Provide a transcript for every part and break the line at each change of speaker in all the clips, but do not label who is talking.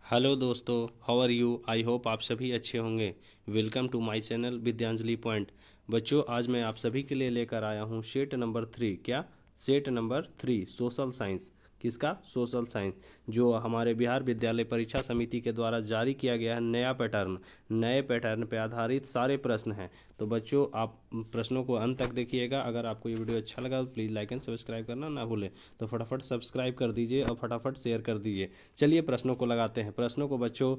Hello दोस्तों, how are you. I hope आप सभी अच्छे होंगे। Welcome to my channel Vidyanjali point. बच्चों, आज मैं आप सभी के लिए लेकर आया हूँ सेट नंबर 3। क्या? Set number 3 social science. किसका? सोशल साइंस, जो हमारे बिहार विद्यालय परीक्षा समिति के द्वारा जारी किया गया है। नया पैटर्न, नए पैटर्न पर आधारित सारे प्रश्न हैं। तो बच्चों, आप प्रश्नों को अंत तक देखिएगा। अगर आपको ये वीडियो अच्छा लगा तो प्लीज़ लाइक एंड सब्सक्राइब करना ना भूलें। तो फटाफट सब्सक्राइब कर दीजिए और फटाफट शेयर कर दीजिए। चलिए प्रश्नों को लगाते हैं। प्रश्नों को बच्चों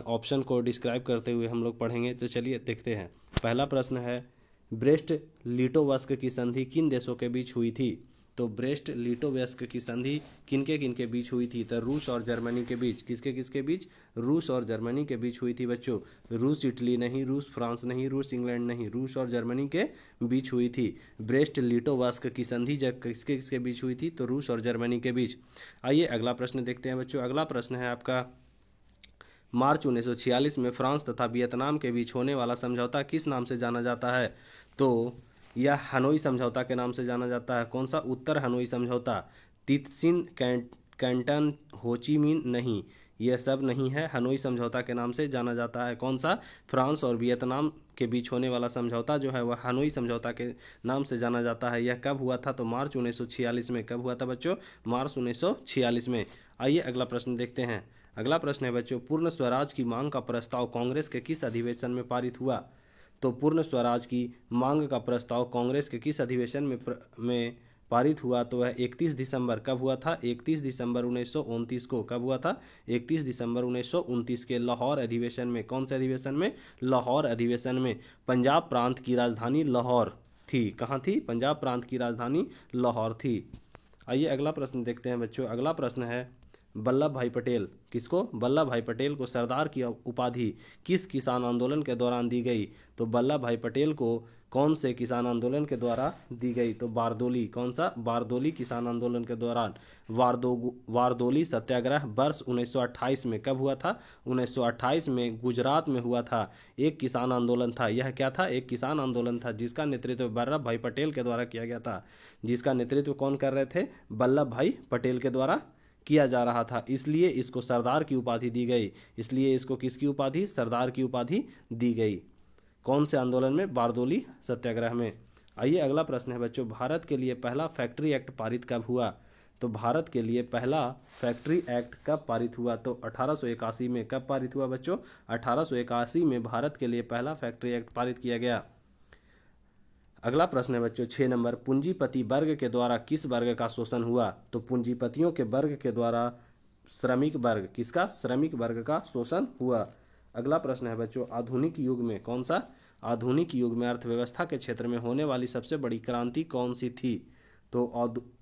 ऑप्शन को डिस्क्राइब करते हुए हम लोग पढ़ेंगे। तो चलिए देखते हैं। पहला प्रश्न है, ब्रेस्ट लिटोवस्क की संधि किन देशों के बीच हुई थी? तो ब्रेस्ट लिटोवस्क की संधि किनके किनके बीच हुई थी? तो रूस और जर्मनी के बीच। किसके किसके बीच? रूस और जर्मनी के बीच हुई थी बच्चों। रूस इटली नहीं, रूस फ्रांस नहीं, रूस इंग्लैंड नहीं, रूस और जर्मनी के बीच हुई थी। ब्रेस्ट लिटोवस्क की संधि जब किसके किसके बीच हुई थी? तो रूस और जर्मनी के बीच। आइए अगला प्रश्न देखते हैं बच्चों। अगला प्रश्न है आपका, मार्च 1946 में फ्रांस तथा वियतनाम के बीच होने वाला समझौता किस नाम से जाना जाता है? तो यह हनोई समझौता के नाम से जाना जाता है। कौन सा? उत्तर हनोई समझौता। तितसिन कैंटन होचिमिन नहीं, यह सब नहीं है। हनोई समझौता के नाम से जाना जाता है। कौन सा? फ्रांस और वियतनाम के बीच होने वाला समझौता जो है वह हनोई समझौता के नाम से जाना जाता है। यह कब हुआ था? तो मार्च 1946 में। कब हुआ था बच्चों? मार्च 1946 में। आइए अगला प्रश्न देखते हैं। अगला प्रश्न है बच्चों, पूर्ण स्वराज की मांग का प्रस्ताव कांग्रेस के किस अधिवेशन में पारित हुआ? तो पूर्ण स्वराज की मांग का प्रस्ताव कांग्रेस के किस अधिवेशन में पारित हुआ? तो वह 31 दिसंबर। कब हुआ था? 31 दिसंबर 1929 को। कब हुआ था? 31 दिसंबर 1929 के लाहौर अधिवेशन में। कौन से अधिवेशन में? लाहौर अधिवेशन में। पंजाब प्रांत की राजधानी लाहौर थी। कहाँ थी? पंजाब प्रांत की राजधानी लाहौर थी। आइए अगला प्रश्न देखते हैं बच्चों। अगला प्रश्न है, वल्लभ भाई पटेल, किसको? वल्लभ भाई पटेल को सरदार की उपाधि किस किसान आंदोलन के दौरान दी गई? तो वल्लभ भाई पटेल को कौन से किसान आंदोलन के द्वारा दी गई? तो बारदोली। कौन सा? बारदोली किसान आंदोलन के दौरान। वारदोली सत्याग्रह वर्ष 1928 में। कब हुआ था? 1928 में गुजरात में हुआ था। एक किसान आंदोलन था। यह क्या था? एक किसान आंदोलन था जिसका नेतृत्व वल्लभ भाई पटेल के द्वारा किया गया था। जिसका नेतृत्व कौन कर रहे थे? वल्लभ भाई पटेल के द्वारा किया जा रहा था। इसलिए इसको सरदार की उपाधि दी गई। इसलिए इसको किसकी उपाधि? सरदार की उपाधि दी गई। कौन से आंदोलन में? बारदोली सत्याग्रह में। आइए अगला प्रश्न है बच्चों, भारत के लिए पहला फैक्ट्री एक्ट पारित कब हुआ? तो भारत के लिए पहला फैक्ट्री एक्ट कब पारित हुआ? तो 1881 में। कब पारित हुआ बच्चों? 1881 में भारत के लिए पहला फैक्ट्री एक्ट पारित किया गया। अगला प्रश्न है बच्चों 6 नंबर, पूंजीपति वर्ग के द्वारा किस वर्ग का शोषण हुआ? तो पूंजीपतियों के वर्ग के द्वारा श्रमिक वर्ग, किसका? श्रमिक वर्ग का शोषण हुआ। अगला प्रश्न है बच्चों, आधुनिक युग में, कौन सा? आधुनिक युग में अर्थव्यवस्था के क्षेत्र में होने वाली सबसे बड़ी क्रांति कौन सी थी? तो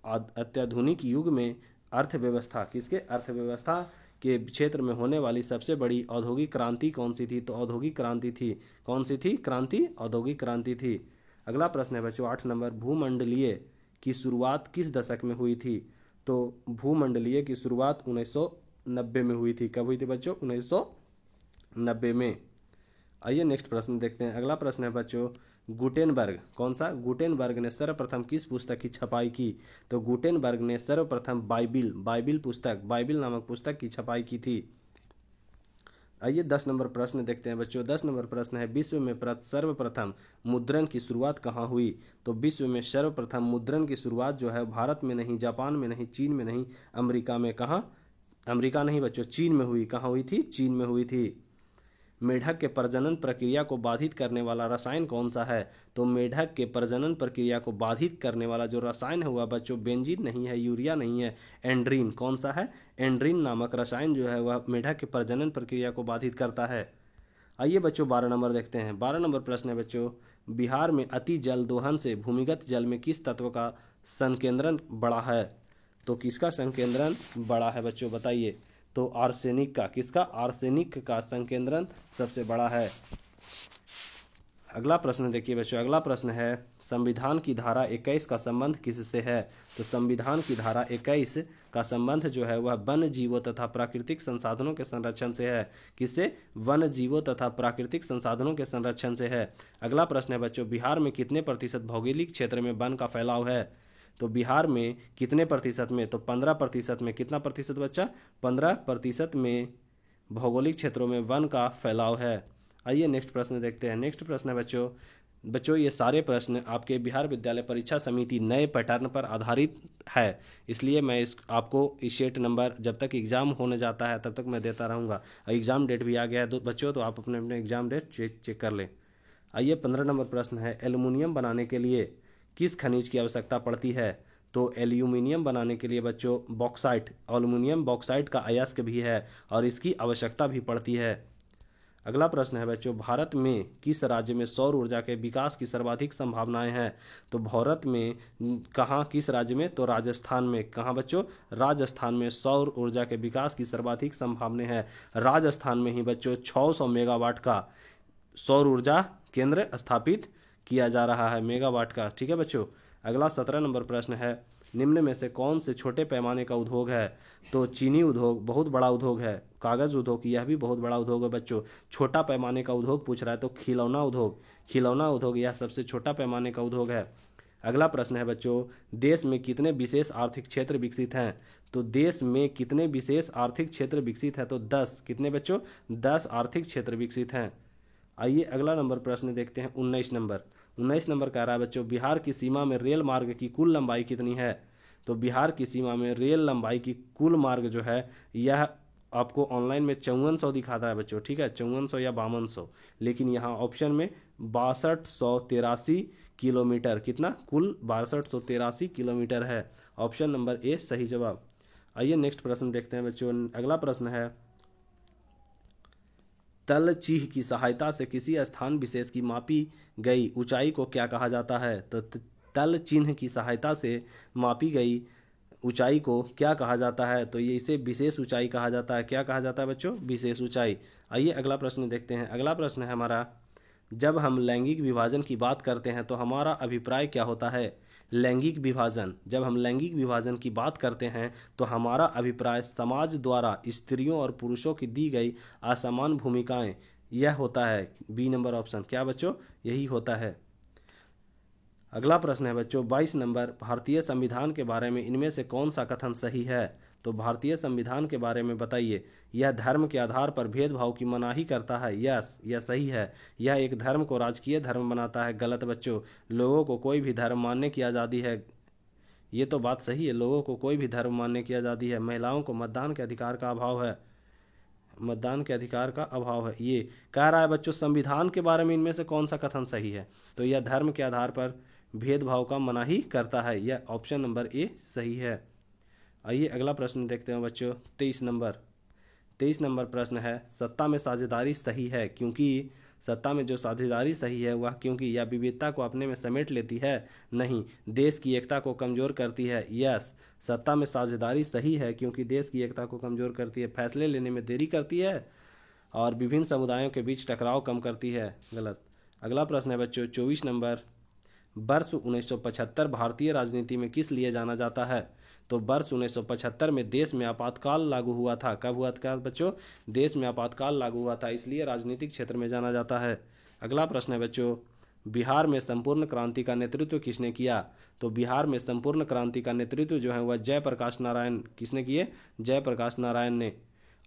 अत्याधुनिक युग में अर्थव्यवस्था, किसके? अर्थव्यवस्था के क्षेत्र में होने वाली सबसे बड़ी औद्योगिक क्रांति कौन सी थी? तो औद्योगिक क्रांति थी। कौन सी थी क्रांति? औद्योगिक क्रांति थी। अगला प्रश्न है बच्चों 8 नंबर, भूमंडलीय की शुरुआत किस दशक में हुई थी? तो भूमंडलीय की शुरुआत 1990 में हुई थी। कब हुई थी बच्चों? 1990 में। आइए नेक्स्ट प्रश्न देखते हैं। अगला प्रश्न है बच्चों, गुटेनबर्ग, कौन सा? गुटेनबर्ग ने सर्वप्रथम किस पुस्तक की छपाई की? तो गुटेनबर्ग ने सर्वप्रथम बाइबिल नामक पुस्तक की छपाई की थी। आइए 10 नंबर प्रश्न देखते हैं बच्चों। 10 नंबर प्रश्न है, विश्व में सर्वप्रथम मुद्रण की शुरुआत कहाँ हुई? तो विश्व में सर्वप्रथम मुद्रण की शुरुआत जो है भारत में नहीं, जापान में नहीं, चीन में नहीं, अमेरिका में। कहाँ? अमेरिका नहीं बच्चों, चीन में हुई। कहाँ हुई थी? चीन में हुई थी। मेढक के प्रजनन प्रक्रिया को बाधित करने वाला रसायन कौन सा है? तो मेढक के प्रजनन प्रक्रिया को बाधित करने वाला जो रसायन है वह बच्चों बेंजीन नहीं है, यूरिया नहीं है, एंड्रीन। कौन सा है? एंड्रीन नामक रसायन जो है वह मेढक के प्रजनन प्रक्रिया को बाधित करता है। आइए बच्चों 12 नंबर देखते हैं। 12 नंबर प्रश्न है बच्चों, बिहार में अति जल दोहन से भूमिगत जल में किस तत्व का संकेंद्रण बड़ा है? तो किसका संकेंद्रण बड़ा है बच्चों बताइए? तो आर्सेनिक का। किसका? आर्सेनिक का संकेंद्रण सबसे बड़ा है। अगला प्रश्न देखिए बच्चों। अगला प्रश्न है, संविधान की धारा 21 का संबंध किससे है? तो संविधान की धारा 21 का संबंध जो है वह वन जीवों तथा प्राकृतिक संसाधनों के संरक्षण से है। किससे? वन जीवों तथा प्राकृतिक संसाधनों के संरक्षण से है। अगला प्रश्न है बच्चों, बिहार में कितने प्रतिशत भौगोलिक क्षेत्र में वन का फैलाव है? तो बिहार में कितने प्रतिशत में? तो 15% में। कितना प्रतिशत बच्चा? 15% में भौगोलिक क्षेत्रों में वन का फैलाव है। आइए नेक्स्ट प्रश्न देखते हैं। नेक्स्ट प्रश्न है बच्चों ये सारे प्रश्न आपके बिहार विद्यालय परीक्षा समिति नए पैटर्न पर आधारित है, इसलिए मैं आपको इस सेट नंबर जब तक एग्ज़ाम होने जाता है तब तक मैं देता रहूँगा। एग्ज़ाम डेट भी आ गया है तो बच्चों, तो आप अपने अपने एग्ज़ाम डेट चेक कर लें। आइए 15 नंबर प्रश्न है, एल्युमिनियम बनाने के लिए किस खनिज की आवश्यकता पड़ती है? तो एल्यूमिनियम बनाने के लिए बच्चों बॉक्साइट, एल्युमिनियम बॉक्साइट का अयस्क भी है और इसकी आवश्यकता भी पड़ती है। अगला प्रश्न है बच्चों, भारत में किस राज्य में सौर ऊर्जा के विकास की सर्वाधिक संभावनाएं हैं? तो भारत में कहाँ, किस राज्य में? तो राजस्थान में। कहाँ बच्चों? राजस्थान में सौर ऊर्जा के विकास की सर्वाधिक संभावनाएं हैं। राजस्थान में ही बच्चों 600 मेगावाट का सौर ऊर्जा केंद्र स्थापित किया जा रहा है, मेगावाट का। ठीक है बच्चों। अगला 17 नंबर प्रश्न है, निम्न में से कौन से छोटे पैमाने का उद्योग है? तो चीनी उद्योग बहुत बड़ा उद्योग है, कागज उद्योग यह भी बहुत बड़ा उद्योग है बच्चों। छोटा पैमाने का उद्योग पूछ रहा है तो खिलौना उद्योग यह सबसे छोटा पैमाने का उद्योग है। अगला प्रश्न है बच्चों, देश में कितने विशेष आर्थिक क्षेत्र विकसित हैं? तो देश में कितने विशेष आर्थिक क्षेत्र विकसित हैं? तो 10। कितने बच्चों? 10 आर्थिक क्षेत्र विकसित हैं। आइए अगला नंबर प्रश्न देखते हैं। 19 नंबर कह रहा है बच्चों, बिहार की सीमा में रेल मार्ग की कुल लंबाई कितनी है? तो बिहार की सीमा में रेल लंबाई की कुल मार्ग जो है यह आपको ऑनलाइन में 5400 दिखाता है बच्चों। ठीक है, 5400 या 5200, लेकिन यहाँ ऑप्शन में 6283 किलोमीटर, कितना? कुल 6283 किलोमीटर है। ऑप्शन नंबर ए सही जवाब। आइए नेक्स्ट प्रश्न देखते हैं बच्चों। अगला प्रश्न है, तलचीह की सहायता से किसी स्थान विशेष की मापी गई ऊंचाई को क्या कहा जाता है? तो तल चिन्ह की सहायता से मापी गई ऊंचाई को क्या कहा जाता है? तो ये इसे विशेष ऊंचाई कहा जाता है। क्या कहा जाता है बच्चों? विशेष ऊंचाई। आइए अगला प्रश्न देखते हैं। अगला प्रश्न है हमारा, जब हम लैंगिक विभाजन की बात करते हैं तो हमारा अभिप्राय क्या होता है? लैंगिक विभाजन, जब हम लैंगिक विभाजन की बात करते हैं तो हमारा अभिप्राय समाज द्वारा स्त्रियों और पुरुषों की दी गई असमान भूमिकाएं, यह होता है। B number option. क्या बच्चों? यही होता है। अगला प्रश्न है बच्चों 22 नंबर, भारतीय संविधान के बारे में इनमें से कौन सा कथन सही है? तो भारतीय संविधान के बारे में बताइए। यह धर्म के आधार पर भेदभाव की मनाही करता है। यस, यह सही है। यह एक धर्म को राजकीय धर्म बनाता है। गलत बच्चों, लोगों को कोई भी धर्म मानने की आज़ादी है। ये तो बात सही है, लोगों को कोई भी धर्म मानने की आज़ादी है। महिलाओं को मतदान के अधिकार का अभाव है, मतदान के अधिकार का अभाव है। ये कह रहा है बच्चों संविधान के बारे में इनमें से कौन सा कथन सही है? तो यह धर्म के आधार पर भेदभाव का मनाही करता है। यह ऑप्शन नंबर ए सही है। आइए अगला प्रश्न देखते हैं बच्चों। 23 नंबर प्रश्न है, सत्ता में साझेदारी सही है क्योंकि? सत्ता में जो साझेदारी सही है वह क्योंकि यह विविधता को अपने में समेट लेती है। नहीं, देश की एकता को कमजोर करती है। यस, सत्ता में साझेदारी सही है क्योंकि देश की एकता को कमजोर करती है, फैसले लेने में देरी करती है और विभिन्न समुदायों के बीच टकराव कम करती है। गलत। अगला प्रश्न है बच्चों 24 नंबर, वर्ष 1975 भारतीय राजनीति में किस लिए जाना जाता है? तो वर्ष 1975 में देश में आपातकाल लागू हुआ था। कब हुआ था बच्चों? देश में आपातकाल लागू हुआ था, इसलिए राजनीतिक क्षेत्र में जाना जाता है। अगला प्रश्न है बच्चों, बिहार में संपूर्ण क्रांति का नेतृत्व किसने किया? तो बिहार में संपूर्ण क्रांति का नेतृत्व जो है वह जयप्रकाश नारायण, किसने किए? जयप्रकाश नारायण ने।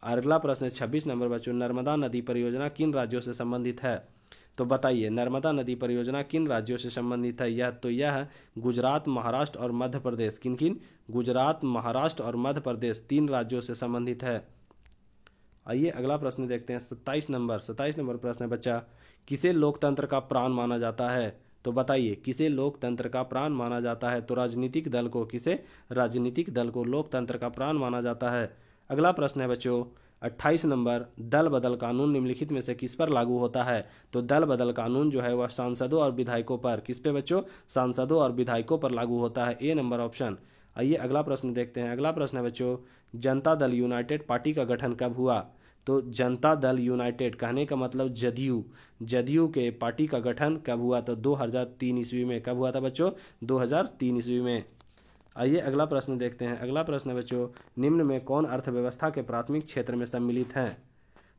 अगला प्रश्न है 26 नंबर बच्चों, नर्मदा नदी परियोजना किन राज्यों से संबंधित है? तो बताइए नर्मदा नदी परियोजना किन राज्यों से संबंधित है? यह गुजरात, महाराष्ट्र और मध्य प्रदेश। किन किन? गुजरात, महाराष्ट्र और मध्य प्रदेश 3 राज्यों से संबंधित है। आइए अगला प्रश्न देखते हैं 27 नंबर प्रश्न है बच्चा, किसे लोकतंत्र का प्राण माना जाता है? तो बताइए किसे लोकतंत्र का प्राण माना जाता है? तो राजनीतिक दल को। किसे? राजनीतिक दल को लोकतंत्र का प्राण माना जाता है। अगला प्रश्न है बच्चों 28 नंबर, दल बदल कानून निम्नलिखित में से किस पर लागू होता है? तो दल बदल कानून जो है वह सांसदों और विधायकों पर। किस पे बच्चों? सांसदों और विधायकों पर लागू होता है। ए नंबर ऑप्शन। आइए अगला प्रश्न देखते हैं। अगला प्रश्न है बच्चों, जनता दल यूनाइटेड पार्टी का गठन कब हुआ? तो जनता दल यूनाइटेड कहने का मतलब जदयू के पार्टी का गठन कब हुआ? तो 2003 ईस्वी में। कब हुआ था बच्चों? 2003 ईस्वी में। आइए अगला प्रश्न देखते हैं। अगला प्रश्न है बच्चों, निम्न में कौन अर्थव्यवस्था के प्राथमिक क्षेत्र में सम्मिलित है?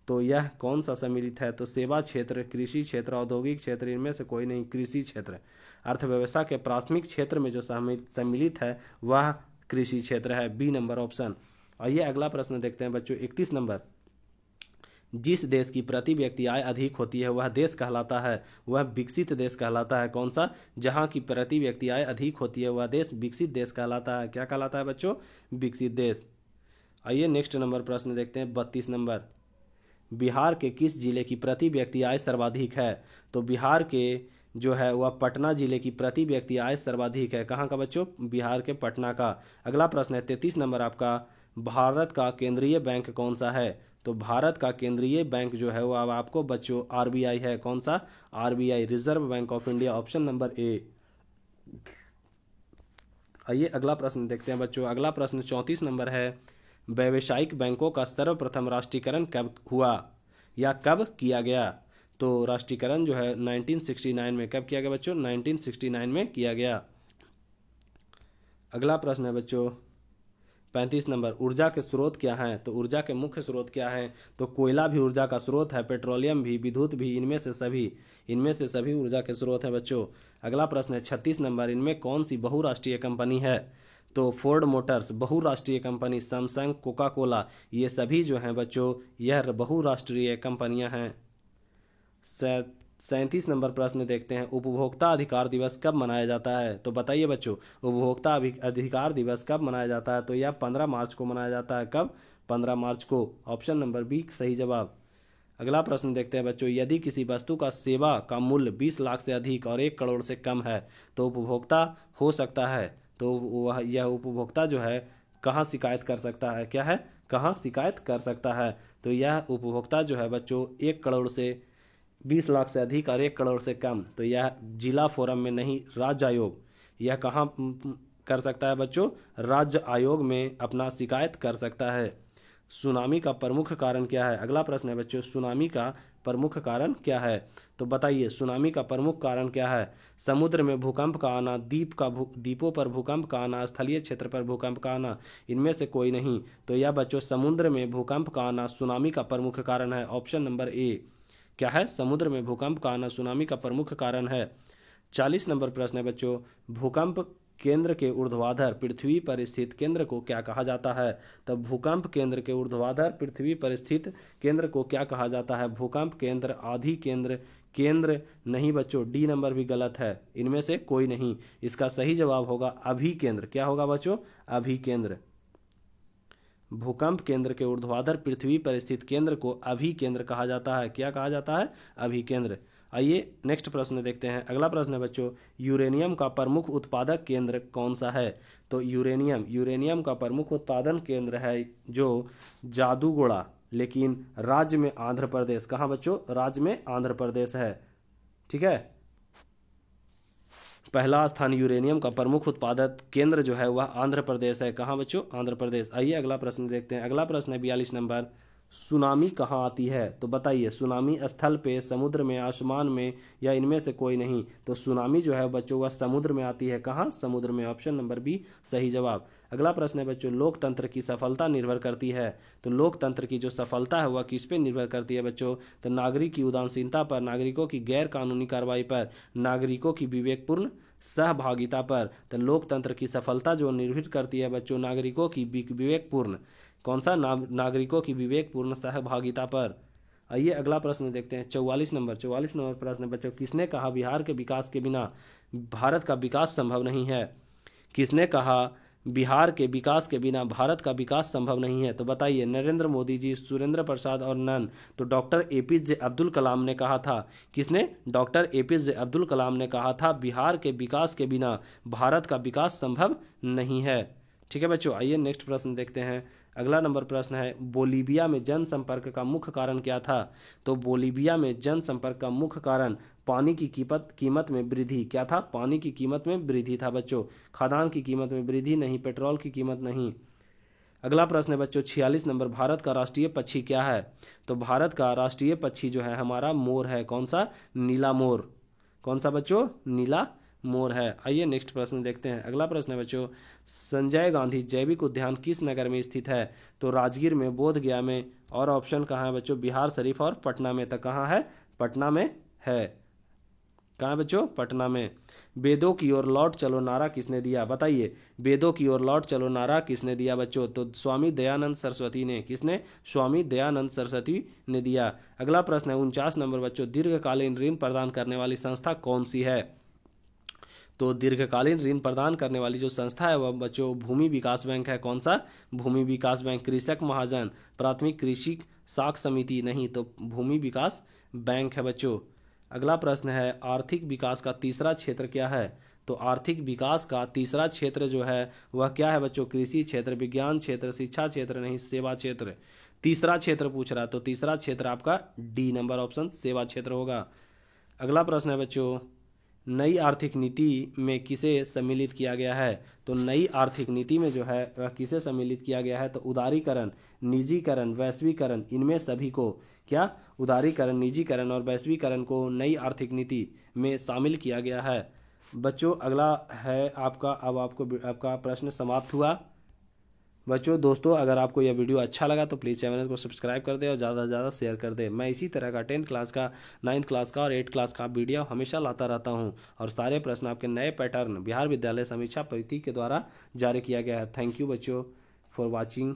तो यह कौन सा सम्मिलित है? तो सेवा क्षेत्र, कृषि क्षेत्र, औद्योगिक क्षेत्र, इनमें से कोई नहीं। कृषि क्षेत्र अर्थव्यवस्था के प्राथमिक क्षेत्र में जो सम्मिलित है वह कृषि क्षेत्र है। B number option. आइए अगला प्रश्न देखते हैं बच्चों 31 नंबर, जिस देश की प्रति व्यक्ति आय अधिक होती है वह देश कहलाता है, वह विकसित देश कहलाता है। कौन सा? जहाँ की प्रति व्यक्ति आय अधिक होती है वह देश विकसित देश कहलाता है। क्या कहलाता है बच्चों? विकसित देश। आइए नेक्स्ट नंबर प्रश्न देखते हैं 32 नंबर। बिहार के किस जिले की प्रति व्यक्ति आय सर्वाधिक है? तो बिहार के जो है वह पटना जिले की प्रति व्यक्ति आय सर्वाधिक है। कहाँ का बच्चों? बिहार के पटना का। अगला प्रश्न है 33 नंबर आपका। भारत का केंद्रीय बैंक कौन सा है? तो भारत का केंद्रीय बैंक जो है वो अब आपको बच्चों आरबीआई है। कौन सा? RBI, reserve bank of India, option number A. आइए अगला प्रश्न देखते हैं बच्चों। अगला प्रश्न 34 नंबर है। व्यावसायिक बैंकों का सर्वप्रथम राष्ट्रीयकरण कब हुआ या कब किया गया? तो राष्ट्रीयकरण जो है 1969 में। कब किया गया बच्चों? 1969 में किया गया। अगला प्रश्न है बच्चों 35 नंबर। ऊर्जा के स्रोत क्या हैं? तो ऊर्जा के मुख्य स्रोत क्या हैं? तो कोयला भी ऊर्जा का स्रोत है, पेट्रोलियम भी, विद्युत भी, इनमें से सभी ऊर्जा के स्रोत हैं बच्चों। अगला प्रश्न है 36 नंबर। इनमें कौन सी बहुराष्ट्रीय कंपनी है? तो फोर्ड मोटर्स बहुराष्ट्रीय कंपनी, सैमसंग, कोका कोला, ये सभी जो हैं बच्चों यह बहुराष्ट्रीय कंपनियां हैं। 37 नंबर प्रश्न देखते हैं। उपभोक्ता अधिकार दिवस कब मनाया जाता है? तो बताइए बच्चों उपभोक्ता अधिकार दिवस कब मनाया जाता है? तो यह 15 मार्च को मनाया जाता है। कब? 15 मार्च को। ऑप्शन नंबर बी सही जवाब। अगला प्रश्न देखते हैं बच्चों। यदि किसी वस्तु का सेवा का मूल्य 20 लाख से अधिक और 1 करोड़ से कम है तो उपभोक्ता हो सकता है, तो वह यह उपभोक्ता जो है कहाँ शिकायत कर सकता है? क्या है? कहाँ शिकायत कर सकता है? तो यह उपभोक्ता जो है बच्चों 1 करोड़ से 20 लाख से अधिक और 1 करोड़ से कम, तो यह जिला फोरम में नहीं, राज्य आयोग, यह कहाँ कर सकता है बच्चों? राज्य आयोग में अपना शिकायत कर सकता है। सुनामी का प्रमुख कारण क्या है? अगला प्रश्न है बच्चों। सुनामी का प्रमुख कारण क्या है? तो बताइए सुनामी का प्रमुख कारण क्या है? समुद्र में भूकंप का आना, द्वीपों पर भूकंप का आना, स्थलीय क्षेत्र पर भूकंप का आना, इनमें से कोई नहीं। तो यह बच्चों समुद्र में भूकंप का आना सुनामी का प्रमुख कारण है। Option number A. क्या है? समुद्र में भूकंप का आना सुनामी का प्रमुख कारण है। 40 नंबर प्रश्न है बच्चों। भूकंप केंद्र के ऊर्ध्वाधर पृथ्वी पर स्थित केंद्र को क्या कहा जाता है? तब भूकंप केंद्र के ऊर्ध्वाधर पृथ्वी पर स्थित केंद्र को क्या कहा जाता है? भूकंप केंद्र, आधि केंद्र, केंद्र नहीं बच्चों, डी नंबर भी गलत है, इनमें से कोई नहीं। इसका सही जवाब होगा अभिकेंद्र। क्या होगा बच्चों? अभिकेंद्र। भूकंप केंद्र के ऊर्ध्वाधर पृथ्वी पर स्थित केंद्र को अभिकेंद्र कहा जाता है। क्या कहा जाता है? अभिकेंद्र। आइए नेक्स्ट प्रश्न देखते हैं। अगला प्रश्न है बच्चों। यूरेनियम का प्रमुख उत्पादक केंद्र कौन सा है? तो यूरेनियम का प्रमुख उत्पादन केंद्र है जो जादूगोड़ा, लेकिन राज्य में आंध्र प्रदेश। कहाँ बच्चों? राज्य में आंध्र प्रदेश है। ठीक है, पहला स्थान यूरेनियम का प्रमुख उत्पादक केंद्र जो है वह आंध्र प्रदेश है। कहाँ बच्चों? आंध्र प्रदेश। आइए अगला प्रश्न देखते हैं। अगला प्रश्न है 42 नंबर। सुनामी कहाँ आती है? तो बताइए सुनामी स्थल पे, समुद्र में, आसमान में, या इनमें से कोई नहीं। तो सुनामी जो है बच्चों वह समुद्र में आती है। कहाँ? समुद्र में। ऑप्शन नंबर बी सही जवाब। अगला प्रश्न है बच्चों। लोकतंत्र की सफलता निर्भर करती है। तो लोकतंत्र की जो सफलता है वह किस पे निर्भर करती है बच्चों? तो नागरिक की उदासीनता पर, नागरिकों की गैर कानूनी कार्रवाई पर, नागरिकों की विवेकपूर्ण सहभागिता पर। तो लोकतंत्र की सफलता जो निर्भर करती है बच्चों नागरिकों की विवेकपूर्ण, कौन सा? नागरिकों की विवेकपूर्ण सहभागिता पर। आइए अगला प्रश्न देखते हैं 44 नंबर प्रश्न बच्चों। किसने कहा बिहार के विकास के बिना भारत का विकास संभव नहीं है? किसने कहा बिहार के विकास के बिना भारत का विकास संभव नहीं है? तो बताइए नरेंद्र मोदी जी, सुरेंद्र प्रसाद और नन। तो डॉक्टर एपीजे अब्दुल कलाम ने कहा था। किसने? डॉक्टर एपीजे अब्दुल कलाम ने कहा था बिहार के विकास के बिना भारत का विकास संभव नहीं है। ठीक है बच्चों, आइए नेक्स्ट प्रश्न देखते हैं। अगला नंबर प्रश्न है। बोलीविया में जनसंपर्क का मुख्य कारण क्या था? तो बोलीविया में जनसंपर्क का मुख्य कारण पानी की कीमत में वृद्धि। क्या था? पानी की कीमत में वृद्धि था बच्चों। खाद्यान्न की कीमत में वृद्धि नहीं, पेट्रोल की कीमत नहीं। अगला प्रश्न है बच्चों 46 नंबर। भारत का राष्ट्रीय पक्षी क्या है? तो भारत का राष्ट्रीय पक्षी जो है हमारा मोर है। कौन सा? नीला मोर। कौन सा बच्चों? नीला मोर है। आइए नेक्स्ट प्रश्न देखते हैं। अगला प्रश्न है बच्चों। संजय गांधी जैविक उद्यान किस नगर में स्थित है? तो राजगीर में, बोध गया में, और ऑप्शन कहाँ है बच्चों? बिहार शरीफ और पटना में। तो कहाँ है? पटना में है। कहाँ है बच्चों? पटना में। वेदों की ओर लौट चलो नारा किसने दिया? बताइए, वेदों की ओर लौट चलो नारा किसने दिया बच्चों? तो स्वामी दयानंद सरस्वती ने। किसने? स्वामी दयानंद सरस्वती ने दिया। अगला प्रश्न है 49 नंबर बच्चों, दीर्घकालीन ऋण प्रदान करने वाली संस्था कौन सी है? तो दीर्घकालीन ऋण प्रदान करने वाली जो संस्था है वह बच्चों भूमि विकास बैंक है। कौन सा? भूमि विकास बैंक। कृषक महाजन, प्राथमिक कृषि साख समिति नहीं, तो भूमि विकास बैंक है बच्चों। अगला प्रश्न है आर्थिक विकास का तीसरा क्षेत्र क्या है? तो आर्थिक विकास का तीसरा क्षेत्र जो है वह क्या है बच्चों? कृषि क्षेत्र, विज्ञान क्षेत्र, शिक्षा क्षेत्र नहीं, सेवा क्षेत्र। तीसरा क्षेत्र पूछ रहा है, तो तीसरा क्षेत्र आपका डी नंबर ऑप्शन सेवा क्षेत्र होगा। अगला प्रश्न है बच्चों, नई आर्थिक नीति में किसे सम्मिलित किया गया है? तो नई आर्थिक नीति में जो है वह किसे सम्मिलित किया गया है? तो उदारीकरण, निजीकरण, वैश्वीकरण, इनमें सभी को क्या? उदारीकरण, निजीकरण और वैश्वीकरण को नई आर्थिक नीति में शामिल किया गया है। बच्चों अगला है आपका, अब आपका प्रश्न समाप्त हुआ। बच्चों दोस्तों अगर आपको यह वीडियो अच्छा लगा तो प्लीज़ चैनल को सब्सक्राइब कर दें और ज़्यादा से ज़्यादा शेयर कर दें। मैं इसी तरह का 10th क्लास का, 9th क्लास का और 8th क्लास का वीडियो हमेशा लाता रहता हूं और सारे प्रश्न आपके नए पैटर्न बिहार विद्यालय समीक्षा पद्धति के द्वारा जारी किया गया है। थैंक यू बच्चों for watching.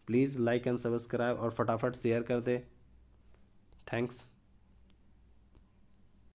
Please like and subscribe और फटाफट शेयर कर दें। थैंक्स।